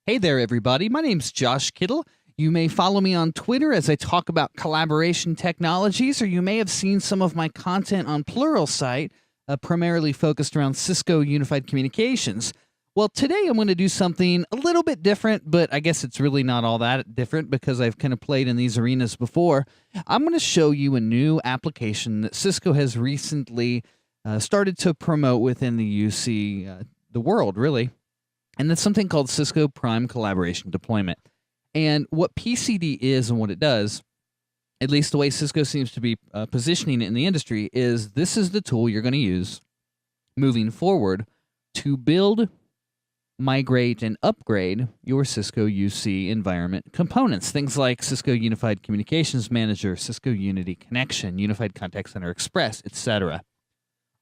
Hey there, everybody. My name's Josh Kittle. You may follow me on Twitter as I talk about collaboration technologies, or you may have seen some of my content on Pluralsight, primarily focused around Cisco Unified Communications. Well, today I'm going to do something a little bit different, but I guess it's really not all that different because I've kind of played in these arenas before. I'm going to show you a new application that Cisco has recently started to promote within the UC, the world, really. And that's something called Cisco Prime Collaboration Deployment. And what PCD is and what it does, at least the way Cisco seems to be positioning it in the industry, is this is the tool you're going to use moving forward to build, migrate, and upgrade your Cisco UC environment components. Things like Cisco Unified Communications Manager, Cisco Unity Connection, Unified Contact Center Express, etc.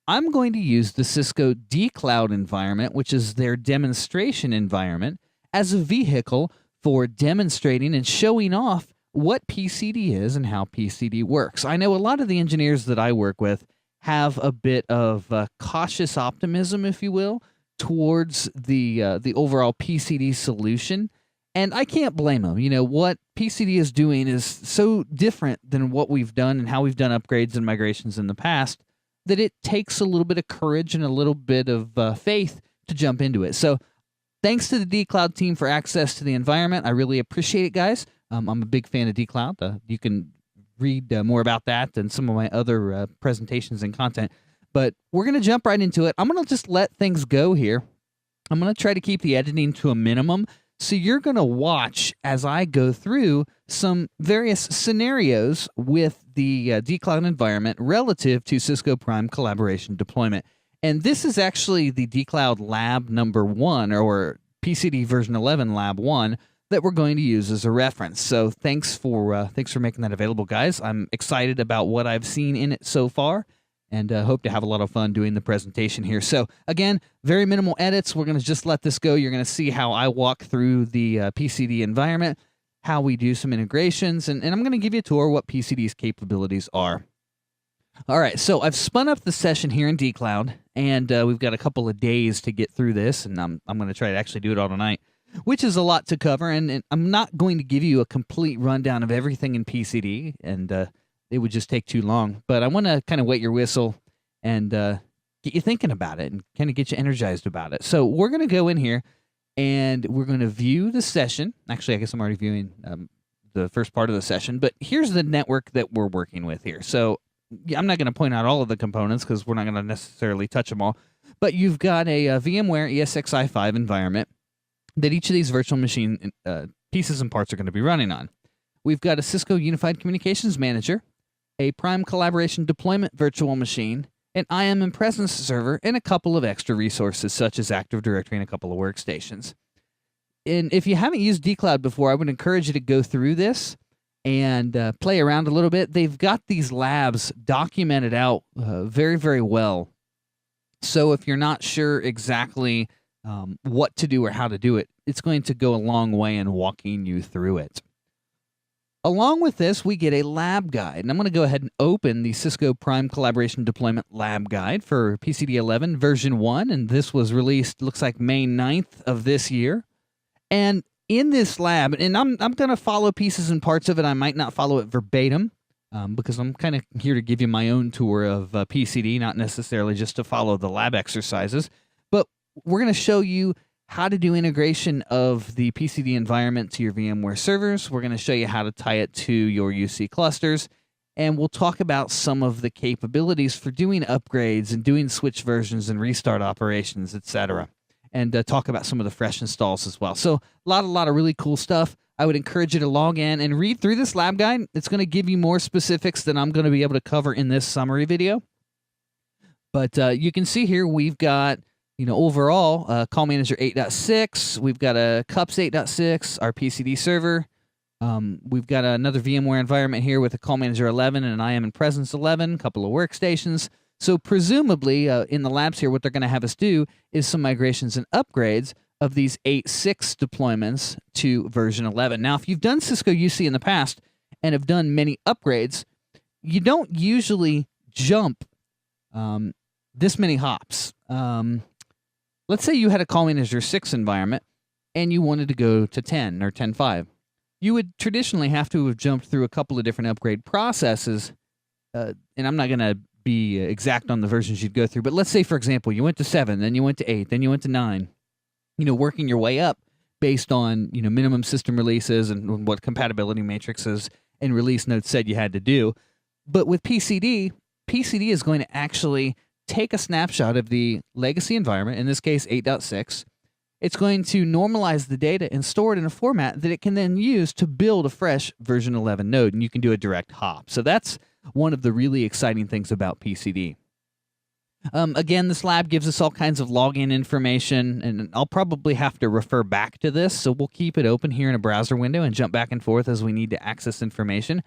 I'm going to use the Cisco dCloud environment, which is their demonstration environment, as a vehicle for demonstrating and showing off what PCD is and how PCD works. I know a lot of the engineers that I work with have a bit of cautious optimism, if you will, towards the overall PCD solution, and I can't blame them. You know, what PCD is doing is so different than what we've done and how we've done upgrades and migrations in the past, that it takes a little bit of courage and a little bit of faith to jump into it. So thanks to the dCloud team for access to the environment. I really appreciate it, guys. I'm a big fan of dCloud. You can read more about that and some of my other presentations and content. But we're going to jump right into it. I'm going to just let things go here. I'm going to try to keep the editing to a minimum. So you're going to watch as I go through some various scenarios with the dCloud environment relative to Cisco Prime Collaboration Deployment. And this is actually the dCloud Lab number 1, or PCD version 11 Lab 1, that we're going to use as a reference. So thanks for making that available, guys. I'm excited about what I've seen in it so far, and hope to have a lot of fun doing the presentation here. So again, very minimal edits. We're going to just let this go. You're going to see how I walk through the PCD environment, how we do some integrations, and I'm going to give you a tour of what PCD's capabilities are. All right, so I've spun up the session here in dCloud, and we've got a couple of days to get through this, and I'm going to try to actually do it all tonight, which is a lot to cover, and I'm not going to give you a complete rundown of everything in PCD, and it would just take too long. But I want to kind of wet your whistle and get you thinking about it and kind of get you energized about it. So we're going to go in here, and we're going to view the session. Actually, I guess I'm already viewing the first part of the session, but here's the network that we're working with here. So I'm not going to point out all of the components because we're not going to necessarily touch them all, but you've got a VMware ESXi5 environment that each of these virtual machine pieces and parts are going to be running on. We've got a Cisco Unified Communications Manager, a Prime Collaboration Deployment virtual machine, an IAM and Presence server, and a couple of extra resources such as Active Directory and a couple of workstations. And if you haven't used dCloud before, I would encourage you to go through this and play around a little bit. They've got these labs documented out very, very well. So if you're not sure exactly what to do or how to do it, it's going to go a long way in walking you through it. Along with this, we get a lab guide, and I'm going to go ahead and open the Cisco Prime Collaboration Deployment lab guide for PCD 11 version 1, and this was released, looks like May 9th of this year. And in this lab, and I'm going to follow pieces and parts of it. I might not follow it verbatim because I'm kind of here to give you my own tour of PCD, not necessarily just to follow the lab exercises. But we're going to show you how to do integration of the PCD environment to your VMware servers. We're going to show you how to tie it to your UC clusters, and we'll talk about some of the capabilities for doing upgrades and doing switch versions and restart operations, etc. And talk about some of the fresh installs as well. So a lot of really cool stuff. I would encourage you to log in and read through this lab guide. It's going to give you more specifics than I'm going to be able to cover in this summary video. But you can see here we've got, overall, Call Manager 8.6. We've got a CUPS 8.6, our PCD server. We've got another VMware environment here with a Call Manager 11 and an IAM and Presence 11, a couple of workstations. So presumably, in the labs here, what they're going to have us do is some migrations and upgrades of these 8.6 deployments to version 11. Now, if you've done Cisco UC in the past and have done many upgrades, you don't usually jump this many hops. Let's say you had a Call Manager 6 environment, and you wanted to go to 10 or 10.5. You would traditionally have to have jumped through a couple of different upgrade processes, and I'm not going to be exact on the versions you'd go through, but let's say, for example, you went to 7, then you went to 8, then you went to 9, working your way up based on, minimum system releases and what compatibility matrices and release notes said you had to do. But with PCD is going to actually take a snapshot of the legacy environment, in this case 8.6. It's going to normalize the data and store it in a format that it can then use to build a fresh version 11 node, and you can do a direct hop. So that's one of the really exciting things about PCD. Again, this lab gives us all kinds of login information, and I'll probably have to refer back to this, so we'll keep it open here in a browser window and jump back and forth as we need to access information.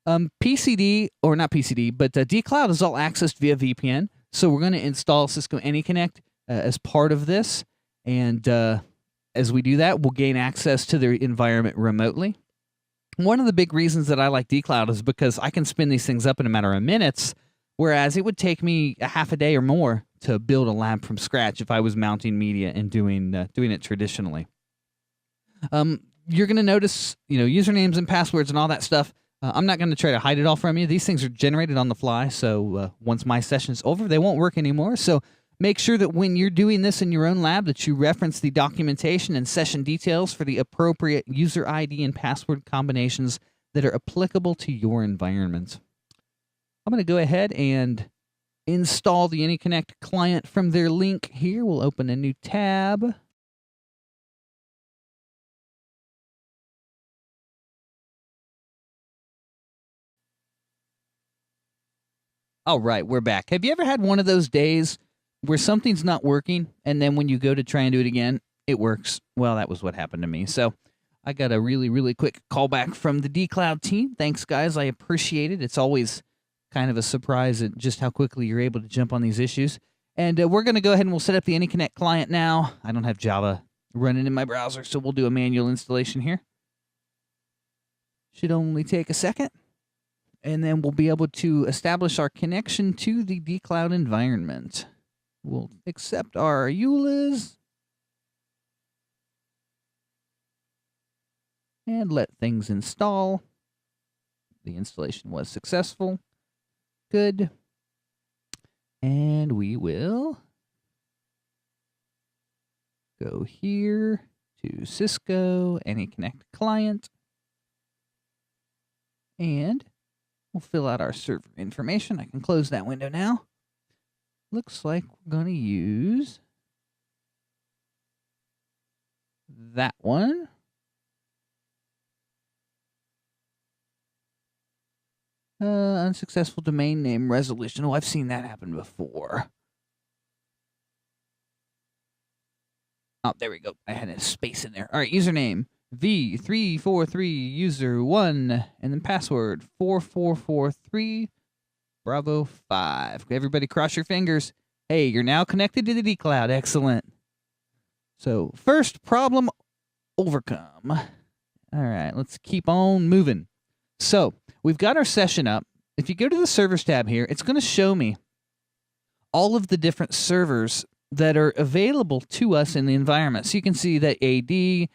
PCD, or not PCD, but dCloud is all accessed via VPN, so we're going to install Cisco AnyConnect as part of this, and as we do that, we'll gain access to their environment remotely. One of the big reasons that I like dCloud is because I can spin these things up in a matter of minutes, whereas it would take me a half a day or more to build a lab from scratch if I was mounting media and doing it traditionally. You're going to notice, usernames and passwords and all that stuff. I'm not going to try to hide it all from you. These things are generated on the fly, so once my session's over, they won't work anymore. So make sure that when you're doing this in your own lab that you reference the documentation and session details for the appropriate user ID and password combinations that are applicable to your environment. I'm going to go ahead and install the AnyConnect client from their link here. We'll open a new tab. All right, we're back. Have you ever had one of those days where something's not working, and then when you go to try and do it again, it works? Well, that was what happened to me. So I got a really, really quick callback from the dCloud team. Thanks, guys. I appreciate it. It's always kind of a surprise at just how quickly you're able to jump on these issues. And we're going to go ahead and we'll set up the AnyConnect client now. I don't have Java running in my browser, so we'll do a manual installation here. Should only take a second. And then we'll be able to establish our connection to the dCloud environment. We'll accept our EULAs. And let things install. The installation was successful. Good. And we will go here to Cisco AnyConnect client. And we'll fill out our server information. I can close that window now. Looks like we're going to use that one. Unsuccessful domain name resolution. Oh, I've seen that happen before. Oh, there we go. I had a space in there. All right, username V343user1, and then password 4443 Bravo 5. Everybody cross your fingers. Hey, you're now connected to the dCloud. Excellent. So, first problem overcome. All right, let's keep on moving. So, we've got our session up. If you go to the servers tab here, it's going to show me all of the different servers that are available to us in the environment. So you can see that AD, you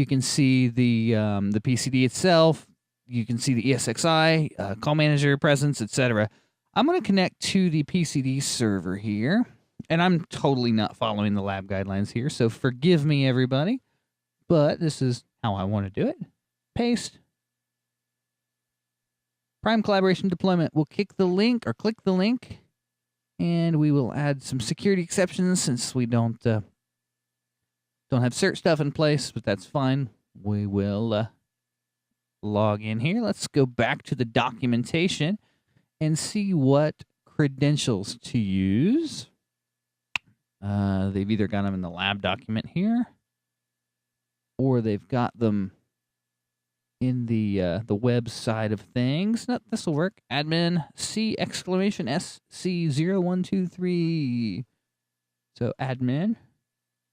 can see the PCD itself, you can see the ESXi, call manager presence, etc. I'm going to connect to the PCD server here, and I'm totally not following the lab guidelines here, so forgive me, everybody, but this is how I want to do it. Paste. Prime Collaboration Deployment. We'll click the link, and we will add some security exceptions since we don't have cert stuff in place, but that's fine. We will log in here. Let's go back to the documentation and see what credentials to use. They've either got them in the lab document here, or they've got them in the web side of things. No, this will work. Admin C exclamation SC0123. So admin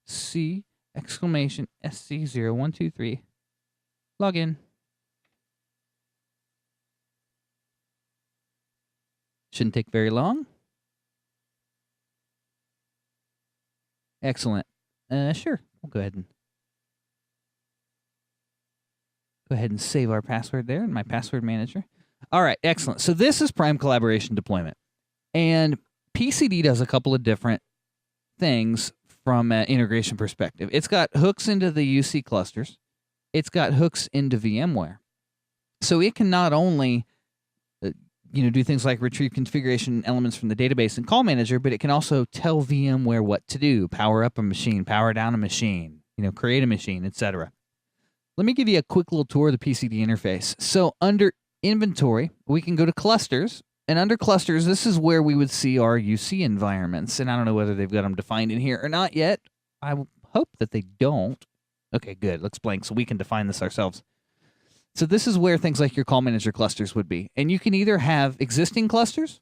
C exclamation SC0123. Login. Shouldn't take very long. Excellent. Sure. We'll go ahead and Go ahead and save our password there in my password manager. All right, excellent. So this is Prime Collaboration Deployment. And PCD does a couple of different things from an integration perspective. It's got hooks into the UC clusters. It's got hooks into VMware. So it can not only do things like retrieve configuration elements from the database and call manager, but it can also tell VMware what to do, power up a machine, power down a machine, create a machine, etc. Let me give you a quick little tour of the PCD interface. So under inventory, we can go to clusters, and under clusters, this is where we would see our UC environments. And I don't know whether they've got them defined in here or not yet. I hope that they don't. Okay, good. Looks blank, so we can define this ourselves. So this is where things like your call manager clusters would be. And you can either have existing clusters,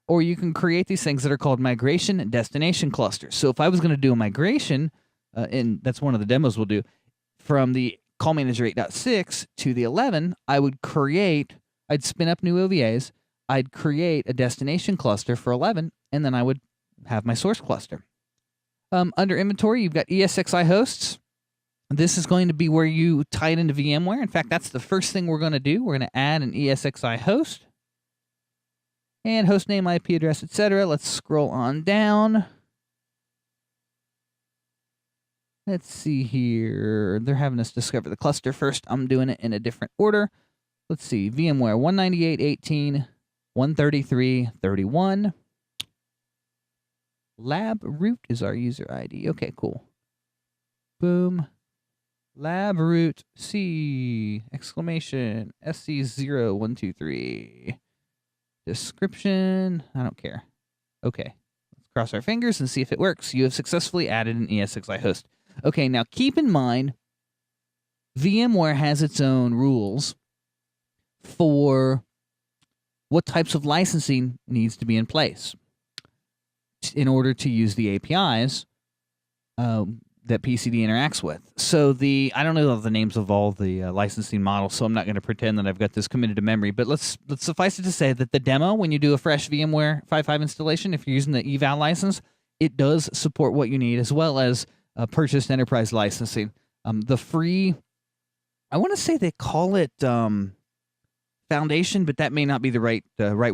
or you can create these things that are called migration and destination clusters. So if I was going to do a migration, and that's one of the demos we'll do, from the call manager 8.6 to the 11, I'd spin up new OVAs, I'd create a destination cluster for 11, and then I would have my source cluster. Under inventory, you've got ESXi hosts. This is going to be where you tie it into VMware. In fact, that's the first thing we're going to do. We're going to add an ESXi host and host name, IP address, etc. Let's scroll on down. Let's see here. They're having us discover the cluster first. I'm doing it in a different order. Let's see. VMware 198.18.133.31. Lab root is our user ID. Okay, cool. Boom. Lab root C exclamation SC0123. Description. I don't care. Okay. Let's cross our fingers and see if it works. You have successfully added an ESXi host. Okay, now keep in mind, VMware has its own rules for what types of licensing needs to be in place in order to use the APIs that PCD interacts with. So I don't know the names of all the licensing models, so I'm not going to pretend that I've got this committed to memory, but let's suffice it to say that the demo, when you do a fresh VMware 5.5 installation, if you're using the eval license, it does support what you need, as well as purchased enterprise licensing. The free, I want to say they call it Foundation, but that may not be the right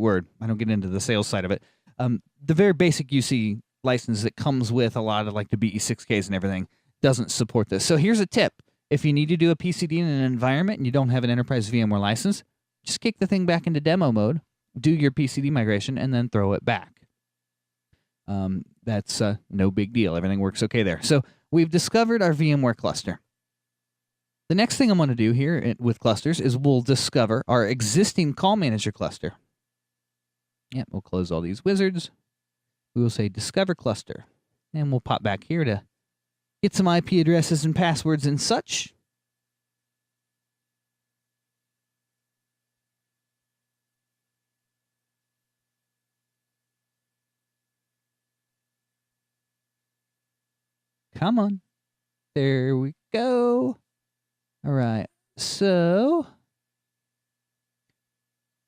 word. I don't get into the sales side of it. The very basic UC license that comes with a lot of like the BE6Ks and everything doesn't support this. So here's a tip. If you need to do a PCD in an environment and you don't have an enterprise VMware license, just kick the thing back into demo mode, do your PCD migration, and then throw it back. That's no big deal. Everything works okay there. So we've discovered our VMware cluster. The next thing I'm going to do here with clusters is we'll discover our existing call manager cluster. Yep, we'll close all these wizards. We will say discover cluster, and we'll pop back here to get some IP addresses and passwords and such. Come on. There we go. All right. So,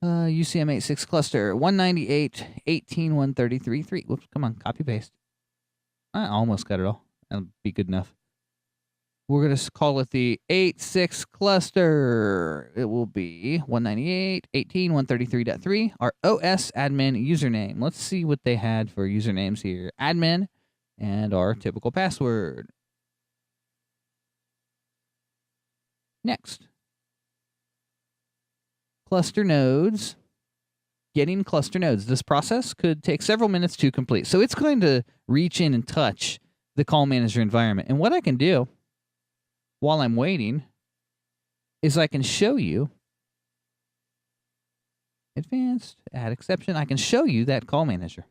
UCM 86 cluster 198.18.133.3. Whoops, come on, copy paste. I almost got it all. That'll be good enough. We're going to call it the 86 cluster. It will be 198.18.133.3, our OS admin username. Let's see what they had for usernames here. Admin and our typical password. Next. Cluster nodes. Getting cluster nodes. This process could take several minutes to complete. So it's going to reach in and touch the call manager environment. And what I can do while I'm waiting is I can show you advanced, add exception. I can show you that call manager.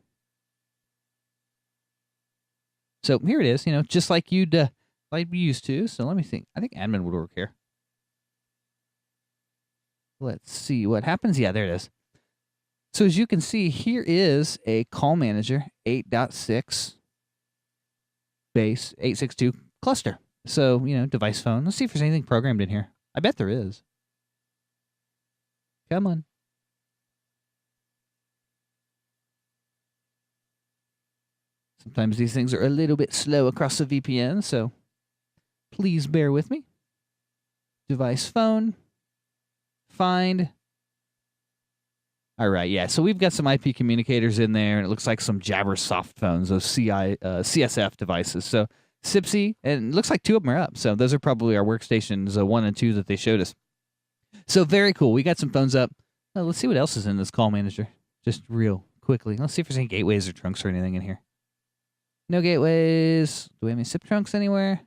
So here it is, just like you'd like we used to. So let me think. I think admin would work here. Let's see what happens. Yeah, there it is. So as you can see, here is a call manager 8.6 base 862 cluster. So, device phone. Let's see if there's anything programmed in here. I bet there is. Come on. Sometimes these things are a little bit slow across the VPN, so please bear with me. Device phone. find. All right, yeah. So we've got some IP communicators in there, and it looks like some Jabber soft phones, those CSF devices. So SIPC, and it looks like 2 of them are up. So those are probably our workstations 1 and 2 that they showed us. So very cool. We got some phones up. Let's see what else is in this call manager. Just real quickly. Let's see if there's any gateways or trunks or anything in here. No gateways. Do we have any SIP trunks anywhere?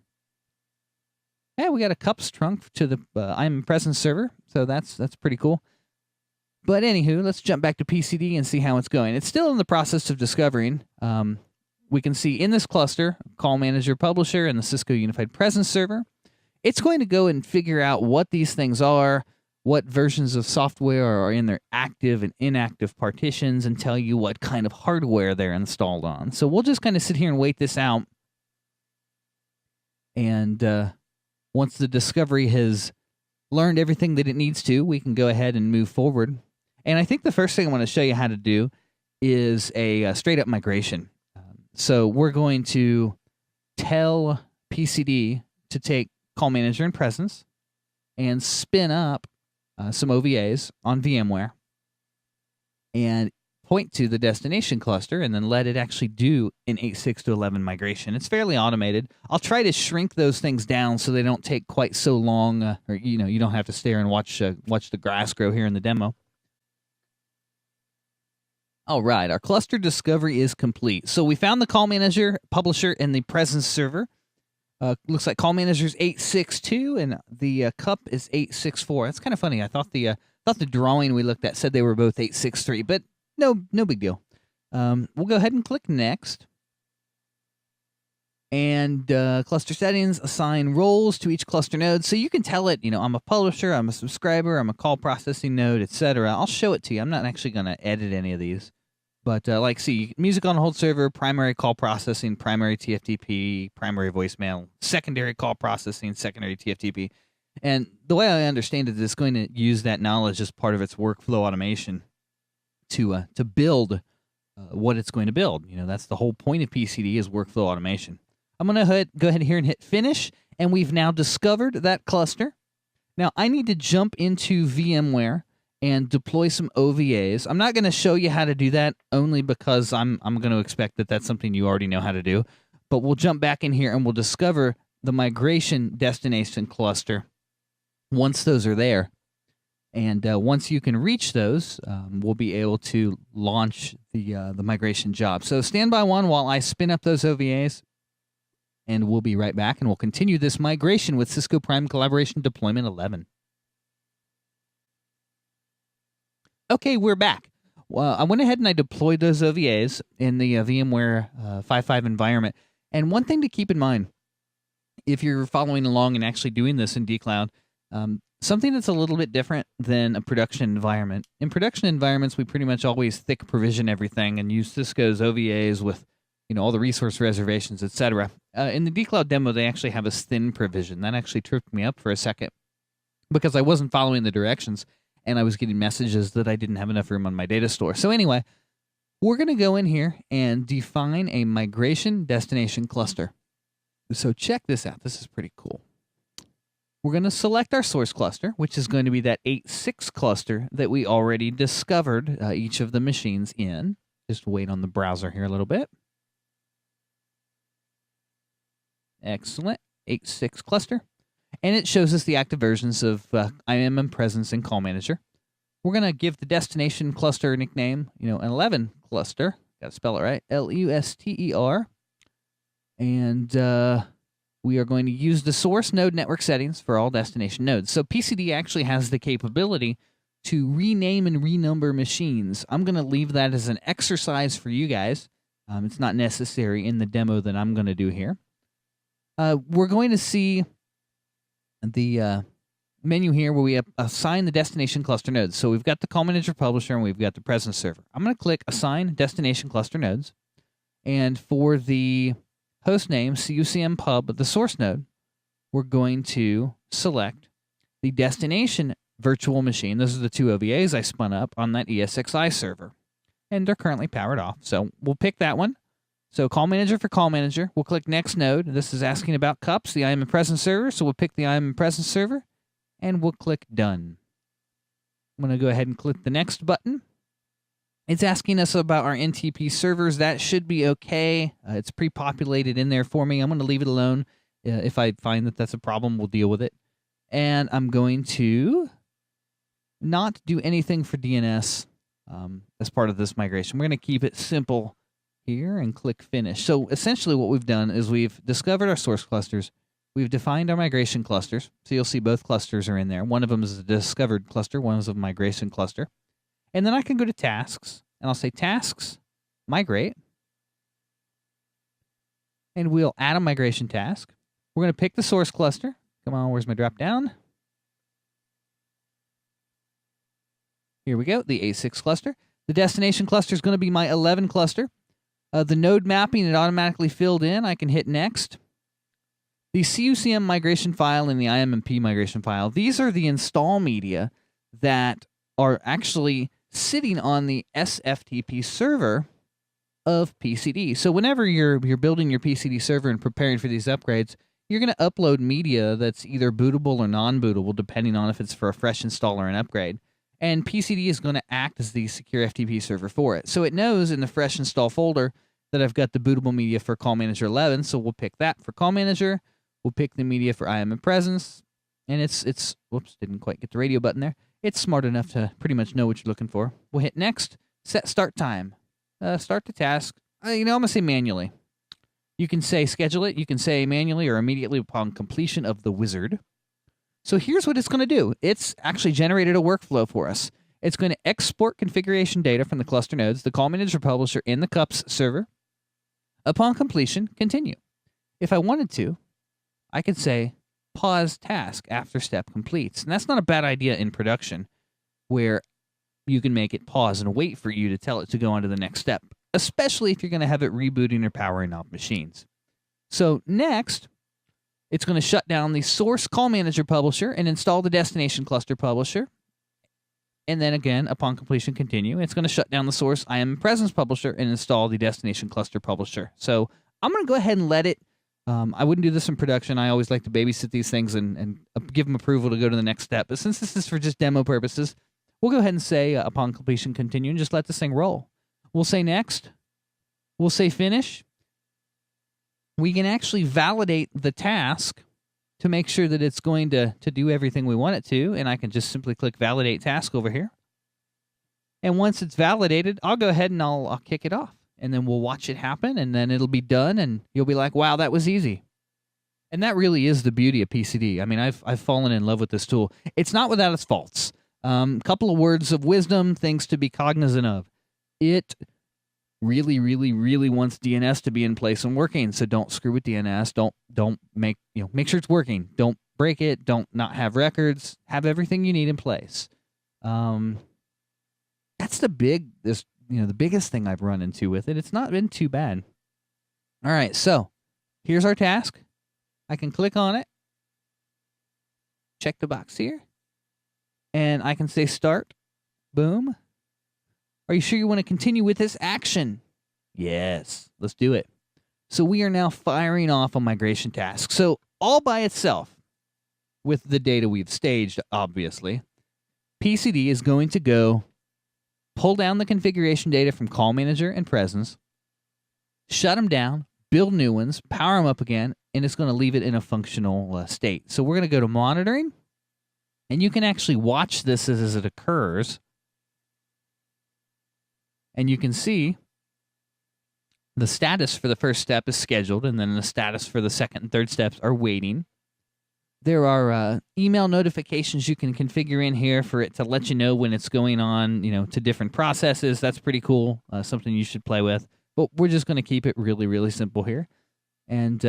Yeah, we got a cups trunk to the I'm presence server. So that's pretty cool. But anywho, let's jump back to PCD and see how it's going. It's still in the process of discovering. We can see in this cluster, Call Manager Publisher and the Cisco Unified Presence Server. It's going to go and figure out what these things are, what versions of software are in their active and inactive partitions, and tell you what kind of hardware they're installed on. So we'll just kind of sit here and wait this out. And once the discovery has learned everything that it needs to, we can go ahead and move forward. And I think the first thing I want to show you how to do is a straight-up migration. So we're going to tell PCD to take Call Manager and Presence and spin up some OVAs on VMware and point to the destination cluster and then let it actually do an 8.6 to 11 migration. It's fairly automated. I'll try to shrink those things down so they don't take quite so long, or you don't have to stare and watch the grass grow here in the demo. All right, our cluster discovery is complete. So we found the Call Manager, Publisher, and the Presence Server. Looks like Call Manager's 8.6.2 and the cup is 8.6.4. That's kind of funny. I thought the drawing we looked at said they were both 8.6.3, but no big deal. We'll go ahead and click Next. And cluster settings, assign roles to each cluster node. So you can tell it, I'm a publisher, I'm a subscriber, I'm a call processing node, etc. I'll show it to you. I'm not actually going to edit any of these. But see, music on hold server, primary call processing, primary TFTP, primary voicemail, secondary call processing, secondary TFTP. And the way I understand it, it's going to use that knowledge as part of its workflow automation to build what it's going to build. That's the whole point of PCD is workflow automation. I'm going to go ahead here and hit Finish, and we've now discovered that cluster. Now, I need to jump into VMware and deploy some OVAs. I'm not going to show you how to do that only because I'm going to expect that that's something you already know how to do. But we'll jump back in here and we'll discover the migration destination cluster once those are there. And once you can reach those, we'll be able to launch the migration job. So stand by one while I spin up those OVAs, and we'll be right back, and we'll continue this migration with Cisco Prime Collaboration Deployment 11. Okay, we're back. Well, I went ahead and I deployed those OVAs in the VMware 5.5 environment. And one thing to keep in mind, if you're following along and actually doing this in dCloud, something that's a little bit different than a production environment. In production environments, we pretty much always thick provision everything and use Cisco's OVAs with all the resource reservations, etc. In the dCloud demo, they actually have a thin provision. That actually tripped me up for a second because I wasn't following the directions. And I was getting messages that I didn't have enough room on my data store. So anyway, we're going to go in here and define a migration destination cluster. So check this out. This is pretty cool. We're going to select our source cluster, which is going to be that 8.6 cluster that we already discovered each of the machines in. Just wait on the browser here a little bit. Excellent. 8.6 cluster. And it shows us the active versions of IAM and Presence and Call Manager. We're going to give the destination cluster nickname, an 11 cluster. Got to spell it right. Luster. And we are going to use the source node network settings for all destination nodes. So PCD actually has the capability to rename and renumber machines. I'm going to leave that as an exercise for you guys. It's not necessary in the demo that I'm going to do here. We're going to see the menu here where we assign the destination cluster nodes. So we've got the Call Manager Publisher and we've got the Presence Server. I'm going to click Assign Destination Cluster Nodes. And for the host name, CUCM pub, the source node, we're going to select the destination virtual machine. Those are the two OVAs I spun up on that ESXi server. And they're currently powered off. So we'll pick that one. So Call Manager for Call Manager. We'll click Next Node. This is asking about cups, the IAM and Presence Server. So we'll pick the IAM and Presence Server. And we'll click Done. I'm going to go ahead and click the next button. It's asking us about our NTP servers. That should be okay. It's pre-populated in there for me. I'm going to leave it alone. If I find that that's a problem, we'll deal with it. And I'm going to not do anything for DNS as part of this migration. We're going to keep it simple here and click Finish. So essentially what we've done is we've discovered our source clusters. We've defined our migration clusters. So you'll see both clusters are in there. One of them is a discovered cluster. One is a migration cluster. And then I can go to Tasks, and I'll say Tasks, Migrate. And we'll add a migration task. We're going to pick the source cluster. Come on, where's my drop down? Here we go, the A6 cluster. The destination cluster is going to be my 11 cluster. The node mapping, it automatically filled in. I can hit Next. The CUCM migration file and the IMMP migration file, these are the install media that are actually sitting on the SFTP server of PCD. So whenever you're building your PCD server and preparing for these upgrades, you're going to upload media that's either bootable or non-bootable, depending on if it's for a fresh install or an upgrade. And PCD is going to act as the secure FTP server for it. So it knows in the fresh install folder that I've got the bootable media for Call Manager 11, so we'll pick that for Call Manager. We'll pick the media for IM and Presence, and it's whoops, didn't quite get the radio button there. It's smart enough to pretty much know what you're looking for. We'll hit Next, set start time. Start the task. I'm going to say manually. You can say schedule it. You can say manually or immediately upon completion of the wizard. So here's what it's going to do. It's actually generated a workflow for us. It's going to export configuration data from the cluster nodes, the Call Manager Publisher, in the CUPS server. Upon completion, continue. If I wanted to, I could say pause task after step completes. And that's not a bad idea in production, where you can make it pause and wait for you to tell it to go on to the next step, especially if you're going to have it rebooting or powering off machines. So next, it's going to shut down the source Call Manager Publisher and install the destination cluster publisher. And then again, upon completion, continue. It's going to shut down the source IM Presence Publisher and install the destination cluster publisher. So I'm going to go ahead and let it. I wouldn't do this in production. I always like to babysit these things and give them approval to go to the next step. But since this is for just demo purposes, we'll go ahead and say upon completion, continue, and just let this thing roll. We'll say next. We'll say finish. We can actually validate the task to make sure that it's going to do everything we want it to, and I can just simply click Validate Task over here. And once it's validated, I'll go ahead and I'll kick it off, and then we'll watch it happen, and then it'll be done, and you'll be like, wow, that was easy. And that really is the beauty of PCD. I mean, I've fallen in love with this tool. It's not without its faults. Couple of words of wisdom, things to be cognizant of. It really, really, really wants DNS to be in place and working. So don't screw with DNS. Don't make sure it's working. Don't break it. Don't not have records. Have everything you need in place. That's the biggest thing I've run into with it. It's not been too bad. All right, so here's our task. I can click on it. Check the box here. And I can say start. Boom. Are you sure you want to continue with this action? Yes, let's do it. So we are now firing off a migration task. So all by itself, with the data we've staged, obviously, PCD is going to go pull down the configuration data from Call Manager and Presence, shut them down, build new ones, power them up again, and it's going to leave it in a functional state. So we're going to go to monitoring, and you can actually watch this as it occurs. And you can see the status for the first step is scheduled, and then the status for the second and third steps are waiting. There are email notifications you can configure in here for it to let you know when it's going on, to different processes. That's pretty cool, something you should play with. But we're just going to keep it really, really simple here. And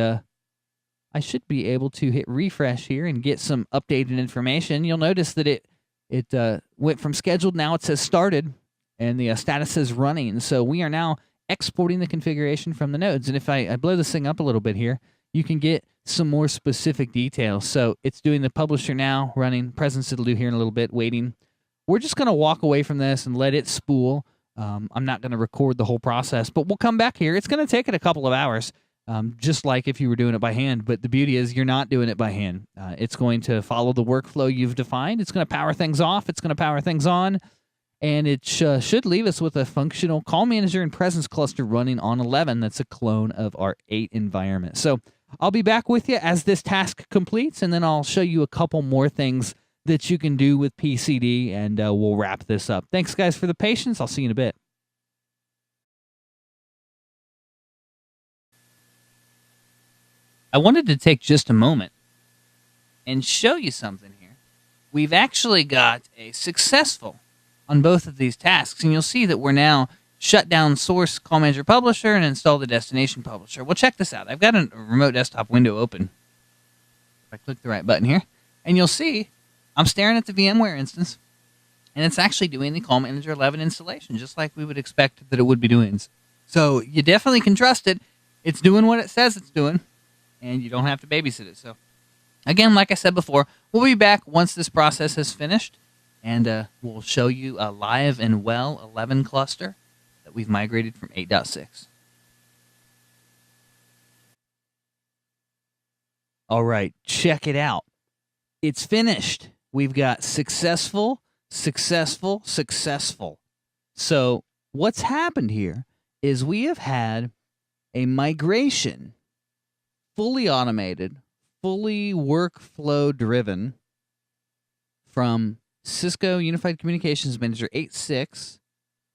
I should be able to hit refresh here and get some updated information. You'll notice that it went from scheduled, now it says started. And the status is running. So we are now exporting the configuration from the nodes. And if I blow this thing up a little bit here, you can get some more specific details. So it's doing the publisher now, running. Presence it'll do here in a little bit, waiting. We're just going to walk away from this and let it spool. I'm not going to record the whole process, but we'll come back here. It's going to take it a couple of hours. just like if you were doing it by hand. But the beauty is you're not doing it by hand. It's going to follow the workflow you've defined. It's going to power things off. It's going to power things on. And it should leave us with a functional call manager and presence cluster running on 11. That's a clone of our 8 environment. So I'll be back with you as this task completes, and then I'll show you a couple more things that you can do with PCD, and we'll wrap this up. Thanks, guys, for the patience. I'll see you in a bit. I wanted to take just a moment and show you something here. We've actually got a successful on both of these tasks, and you'll see that we're now shut down source call manager publisher and install the destination publisher. Well, check this out. I've got a remote desktop window open. If I click the right button here, and you'll see I'm staring at the VMware instance, and it's actually doing the call manager 11 installation, just like we would expect that it would be doing. So you definitely can trust it. It's doing what it says it's doing, and you don't have to babysit it. So again, like I said before, we'll be back once this process is finished, and we'll show you a live and well 11 cluster that we've migrated from 8.6. All right, check it out. It's finished. We've got successful, successful, successful. So what's happened here is we have had a migration, fully automated, fully workflow driven, from Cisco Unified Communications Manager 8.6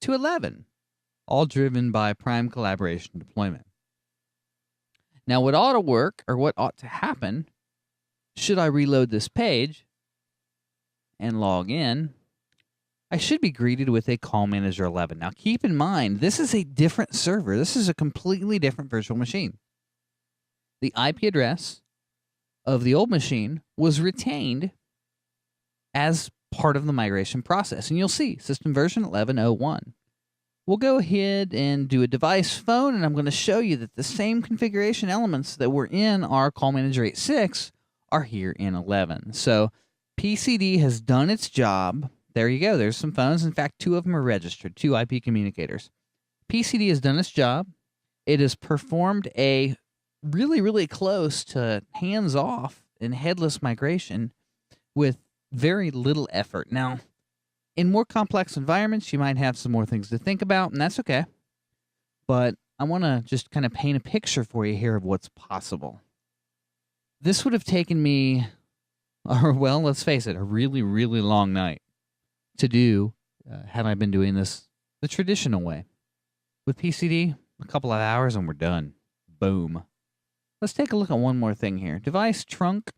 to 11, all driven by Prime Collaboration Deployment. Now, what ought to work, or what ought to happen, should I reload this page and log in, I should be greeted with a Call Manager 11. Now, keep in mind, this is a different server. This is a completely different virtual machine. The IP address of the old machine was retained as part of the migration process. And you'll see system version 11.01. We'll go ahead and do a device phone, and I'm going to show you that the same configuration elements that were in our Call Manager 8.6 are here in 11. So PCD has done its job. There you go. There's some phones. In fact, 2 of them are registered, 2 IP communicators. PCD has done its job. It has performed a really, really close to hands-off and headless migration with very little effort. Now, in more complex environments, you might have some more things to think about, and that's okay. But I want to just kind of paint a picture for you here of what's possible. This would have taken me, or well, let's face it, a really, really long night to do had I been doing this the traditional way. With PCD, a couple of hours and we're done. Boom. Let's take a look at one more thing here. Device trunk.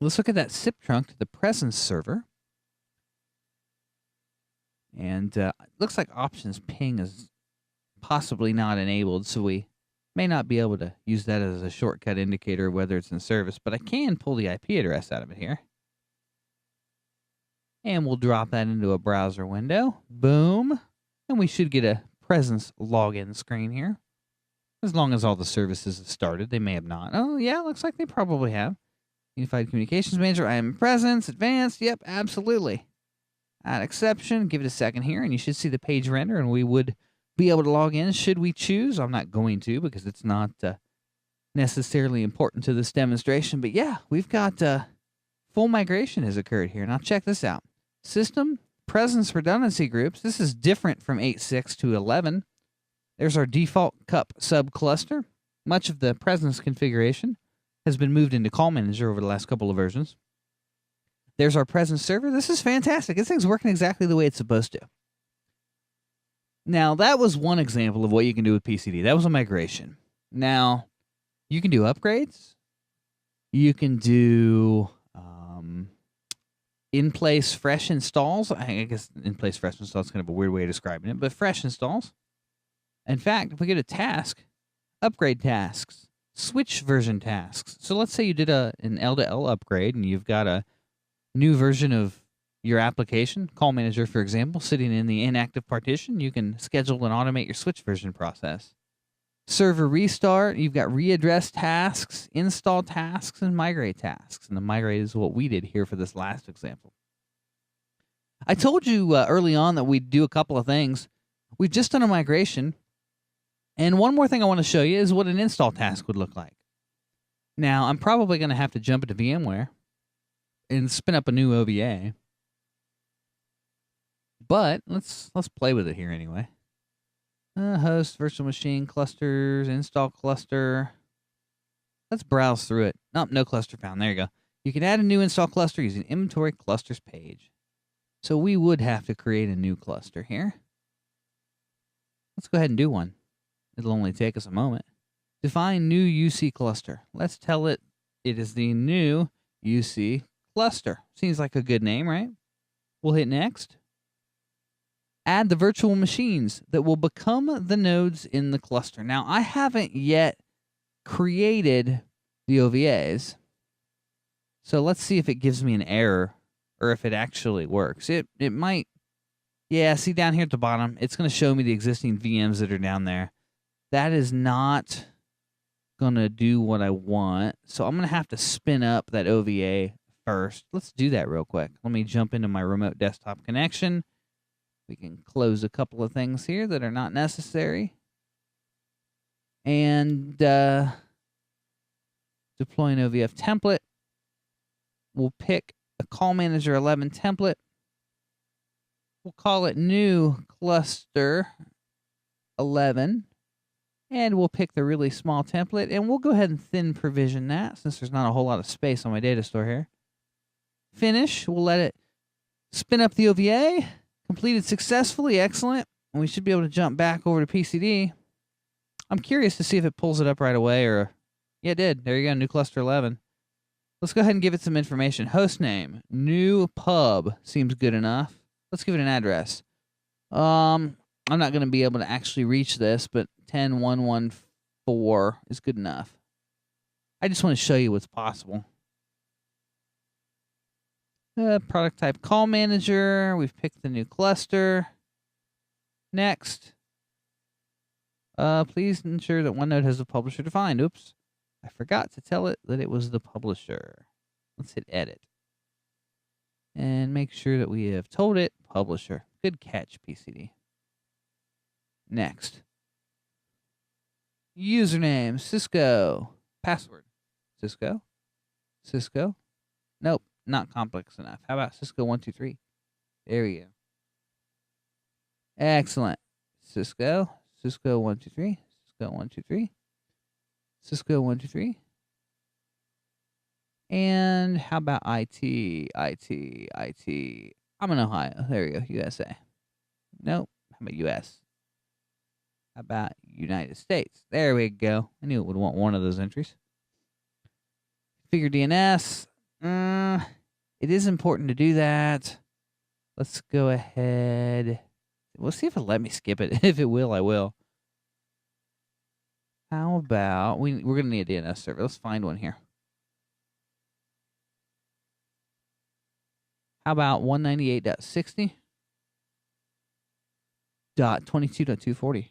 Let's look at that SIP trunk to the presence server. And it looks like options ping is possibly not enabled, so we may not be able to use that as a shortcut indicator whether it's in service, but I can pull the IP address out of it here. And we'll drop that into a browser window. Boom. And we should get a presence login screen here. As long as all the services have started. They may have not. Oh, yeah, looks like they probably have. Unified Communications Manager, I am presence, advanced. Yep, absolutely. Add exception. Give it a second here, and you should see the page render, and we would be able to log in should we choose. I'm not going to because it's not necessarily important to this demonstration. But yeah, we've got full migration has occurred here. Now check this out. System presence redundancy groups. This is different from 8.6 to 11. There's our default cup subcluster. Much of the presence configuration has been moved into Call Manager over the last couple of versions. There's our presence server. This is fantastic. This thing's working exactly the way it's supposed to. Now, that was one example of what you can do with PCD. That was a migration. Now, you can do upgrades. You can do in-place fresh installs. I guess in-place fresh installs is kind of a weird way of describing it, but fresh installs. In fact, if we get a task, upgrade tasks, switch version tasks. So let's say you did an L to L upgrade and you've got a new version of your application, Call Manager, for example, sitting in the inactive partition. You can schedule and automate your switch version process. Server restart, you've got readdress tasks, install tasks, and migrate tasks. And the migrate is what we did here for this last example. I told you early on that we'd do a couple of things. We've just done a migration And one more thing I want to show you is what an install task would look like. Now, I'm probably going to have to jump into VMware and spin up a new OVA. But let's play with it here anyway. Host, virtual machine, clusters, install cluster. Let's browse through it. Nope, no cluster found. There you go. You can add a new install cluster using inventory clusters page. So we would have to create a new cluster here. Let's go ahead and do one. It'll only take us a moment. Define new UC cluster. Let's tell it it is the new UC cluster. Seems like a good name, right? We'll hit next. Add the virtual machines that will become the nodes in the cluster. Now, I haven't yet created the OVAs. So let's see if it gives me an error or if it actually works. It might. Yeah, see down here at the bottom, it's going to show me the existing VMs that are down there. That is not going to do what I want. So I'm going to have to spin up that OVA first. Let's do that real quick. Let me jump into my remote desktop connection. We can close a couple of things here that are not necessary. And deploy an OVF template. We'll pick a Call Manager 11 template. We'll call it New Cluster 11. And we'll pick the really small template. And we'll go ahead and thin provision that since there's not a whole lot of space on my data store here. Finish. We'll let it spin up the OVA. Completed successfully. Excellent. And we should be able to jump back over to PCD. I'm curious to see if it pulls it up right away or... Yeah, it did. There you go. New Cluster 11. Let's go ahead and give it some information. Host name. New pub. Seems good enough. Let's give it an address. I'm not going to be able to actually reach this, but 10114 is good enough. I just want to show you what's possible. Product type Call Manager. We've picked the new cluster. Next. Please ensure that OneNote has the publisher defined. Oops. I forgot to tell it that it was the publisher. Let's hit edit. And make sure that we have told it publisher. Good catch, PCD. Next. Username, Cisco. Password, Cisco. Cisco. Nope, not complex enough. How about Cisco 123? There we go. Excellent. Cisco. Cisco 123. Cisco 123. Cisco 123. And how about IT? I'm in Ohio. There we go. USA. Nope. How about US? How about United States? There we go. I knew it would want one of those entries. Configure DNS. It is important to do that. Let's go ahead. We'll see if it'll let me skip it. If it will, I will. How about... We're going to need a DNS server. Let's find one here. How about 198.60.22.240?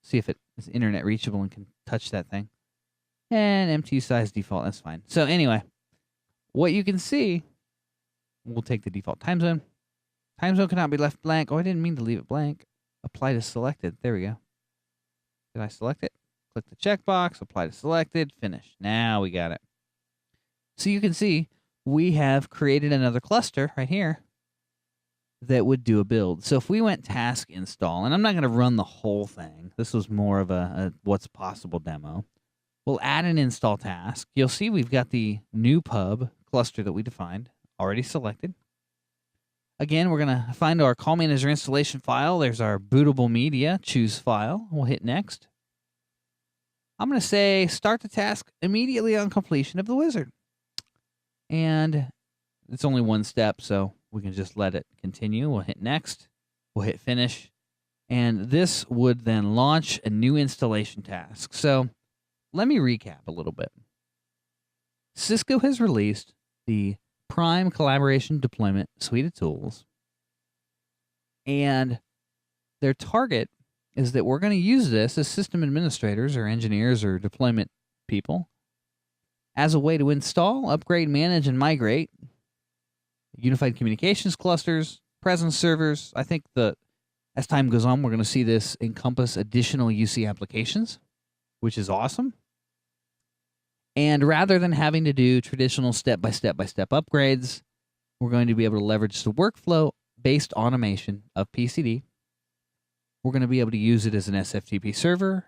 See if it is internet reachable and can touch that thing. And MT size default, that's fine. So anyway, what you can see, we'll take the default time zone. Time zone cannot be left blank. Oh, I didn't mean to leave it blank. Apply to selected. There we go. Did I select it? Click the checkbox, apply to selected, finish. Now we got it. So you can see we have created another cluster right here that would do a build. So if we went task install, and I'm not going to run the whole thing. This was more of a what's possible demo. We'll add an install task. You'll see we've got the new pub cluster that we defined already selected. Again, we're going to find our Call Manager installation file. There's our bootable media. Choose file. We'll hit next. I'm going to say start the task immediately on completion of the wizard. And it's only one step, so we can just let it continue. We'll hit next. We'll hit finish. And this would then launch a new installation task. So let me recap a little bit. Cisco has released the Prime Collaboration Deployment suite of tools. And their target is that we're going to use this as system administrators or engineers or deployment people as a way to install, upgrade, manage, and migrate unified communications clusters, presence servers. I think as As time goes on, we're going to see this encompass additional UC applications, which is awesome. And rather than having to do traditional step-by-step upgrades, we're going to be able to leverage the workflow-based automation of PCD. We're going to be able to use it as an SFTP server,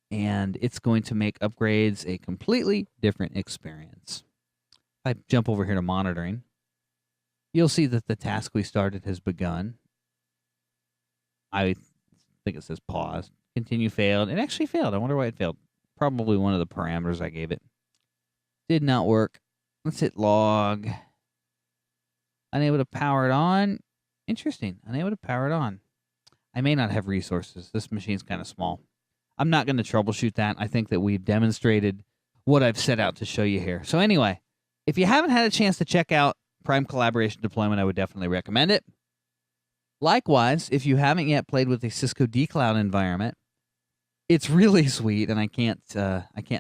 and it's going to make upgrades a completely different experience. If I jump over here to monitoring, you'll see that the task we started has begun. I think it says pause. Continue failed. It actually failed. I wonder why it failed. Probably one of the parameters I gave it. Did not work. Let's hit log. Unable to power it on. Interesting. Unable to power it on. I may not have resources. This machine's kind of small. I'm not going to troubleshoot that. I think that we've demonstrated what I've set out to show you here. So anyway, if you haven't had a chance to check out Prime Collaboration Deployment, I would definitely recommend it. Likewise, if you haven't yet played with a Cisco dCloud environment, it's really sweet, and I can't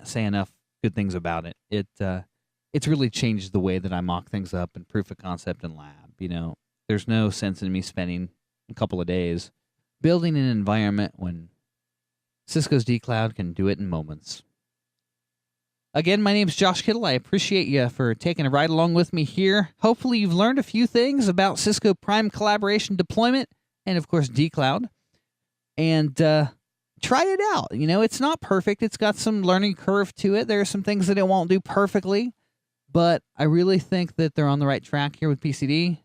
say enough good things about it. It's really changed the way that I mock things up in proof of concept and lab. You know, there's no sense in me spending a couple of days building an environment when Cisco's dCloud can do it in moments. Again, my name's Josh Kittle. I appreciate you for taking a ride along with me here. Hopefully you've learned a few things about Cisco Prime Collaboration Deployment and, of course, dCloud. And try it out. You know, it's not perfect. It's got some learning curve to it. There are some things that it won't do perfectly. But I really think that they're on the right track here with PCD.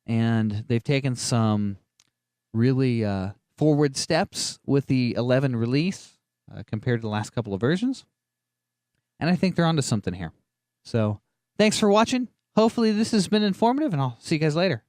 And they've taken some really forward steps with the 11 release compared to the last couple of versions. And I think they're onto something here. So thanks for watching. Hopefully this has been informative, and I'll see you guys later.